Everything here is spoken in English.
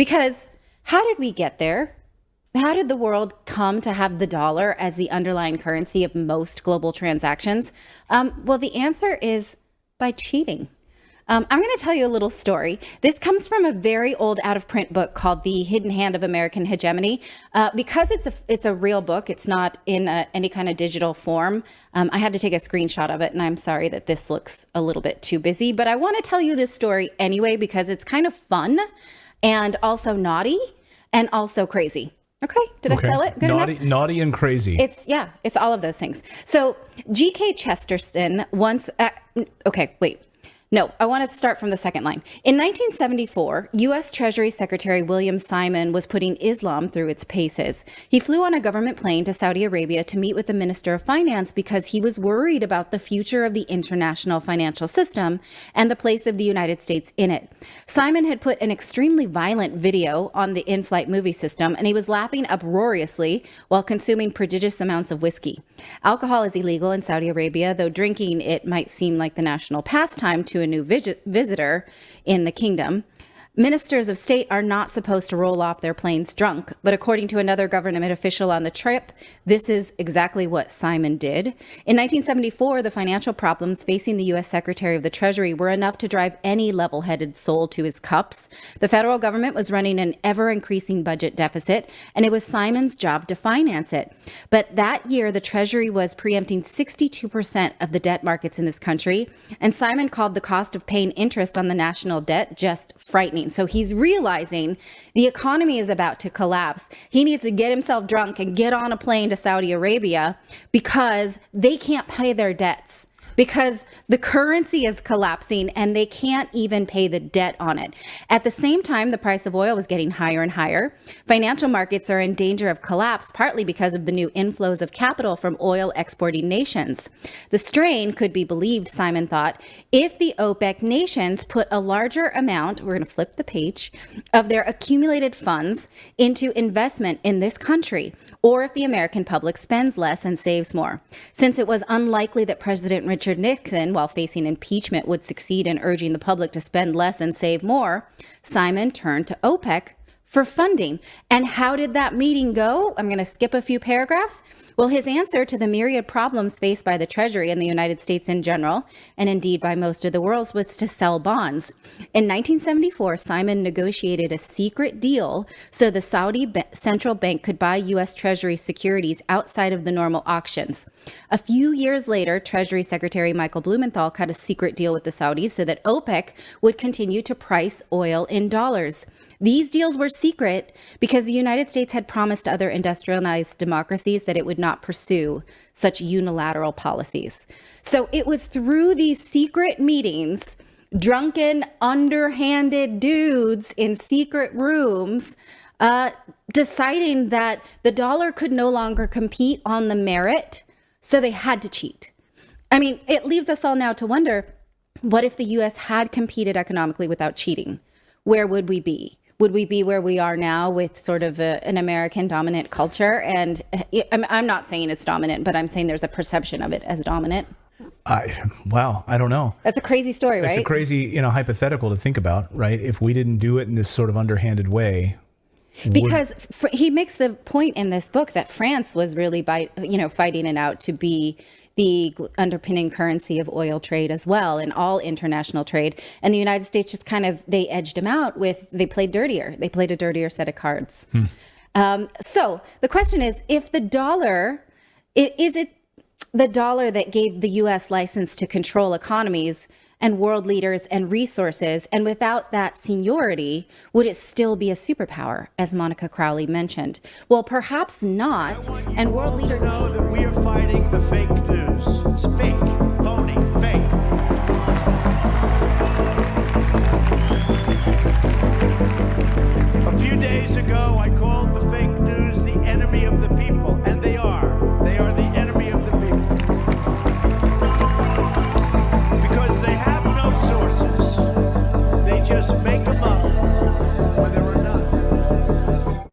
Because how did we get there? How did the world come to have the dollar as the underlying currency of most global transactions? Well, the answer is by cheating. I'm going to tell you a little story. This comes from a very old out-of-print book called The Hidden Hand of American Hegemony. Because it's a real book, it's not in any kind of digital form. I had to take a screenshot of it, and I'm sorry that this looks a little bit too busy. But I want to tell you this story anyway because it's kind of fun and also naughty and also crazy. Okay, did I sell it? Good enough? Naughty and crazy. It's all of those things. So G.K. Chesterton once, No, I want to start from the second line. In 1974, U.S. Treasury Secretary William Simon was putting Islam through its paces. He flew on a government plane to Saudi Arabia to meet with the Minister of Finance because he was worried about the future of the international financial system and the place of the United States in it. Simon had put an extremely violent video on the in-flight movie system, and he was laughing uproariously while consuming prodigious amounts of whiskey. Alcohol is illegal in Saudi Arabia, though drinking it might seem like the national pastime to a new visitor in the kingdom. Ministers of state are not supposed to roll off their planes drunk, but according to another government official on the trip, this is exactly what Simon did. In 1974, the financial problems facing the U.S. Secretary of the Treasury were enough to drive any level-headed soul to his cups. The federal government was running an ever-increasing budget deficit, and it was Simon's job to finance it. But that year, the Treasury was preempting 62% of the debt markets in this country, and Simon called the cost of paying interest on the national debt just frightening. So he's realizing the economy is about to collapse. He needs to get himself drunk and get on a plane to Saudi Arabia because they can't pay their debts, because the currency is collapsing and they can't even pay the debt on it. At the same time, the price of oil was getting higher and higher. Financial markets are in danger of collapse, partly because of the new inflows of capital from oil exporting nations. The strain could be believed, Simon thought, if the OPEC nations put a larger amount, we're going to flip the page, of their accumulated funds into investment in this country, or if the American public spends less and saves more. Since it was unlikely that President Richard Nixon, while facing impeachment, would succeed in urging the public to spend less and save more, Simon turned to OPEC for funding. And how did that meeting go? I'm going to skip a few paragraphs. Well, his answer to the myriad problems faced by the Treasury and the United States in general, and indeed by most of the world, was to sell bonds. In 1974, Simon negotiated a secret deal so the Saudi Central Bank could buy U.S. Treasury securities outside of the normal auctions. A few years later, Treasury Secretary Michael Blumenthal cut a secret deal with the Saudis so that OPEC would continue to price oil in dollars. These deals were secret because the United States had promised other industrialized democracies that it would not pursue such unilateral policies. So it was through these secret meetings, drunken, underhanded dudes in secret rooms, deciding that the dollar could no longer compete on the merit, so they had to cheat. I mean, it leaves us all now to wonder, what if the U.S. had competed economically without cheating? Where would we be? Would we be where we are now with sort of an American dominant culture? And I'm not saying it's dominant, but I'm saying there's a perception of it as dominant. I don't know. That's a crazy story, right? It's a crazy, hypothetical to think about, right? If we didn't do it in this sort of underhanded way. Because he makes the point in this book that France was really, fighting it out to be the underpinning currency of oil trade as well, and all international trade. And the United States just they edged him out they played dirtier. They played a dirtier set of cards. So the question is, if the dollar, is it the dollar that gave the U.S. license to control economies and world leaders and resources, and without that seniority, would it still be a superpower, as Monica Crowley mentioned? Well, perhaps not, and world leaders know that we are fighting the fake news. It's fake, phony,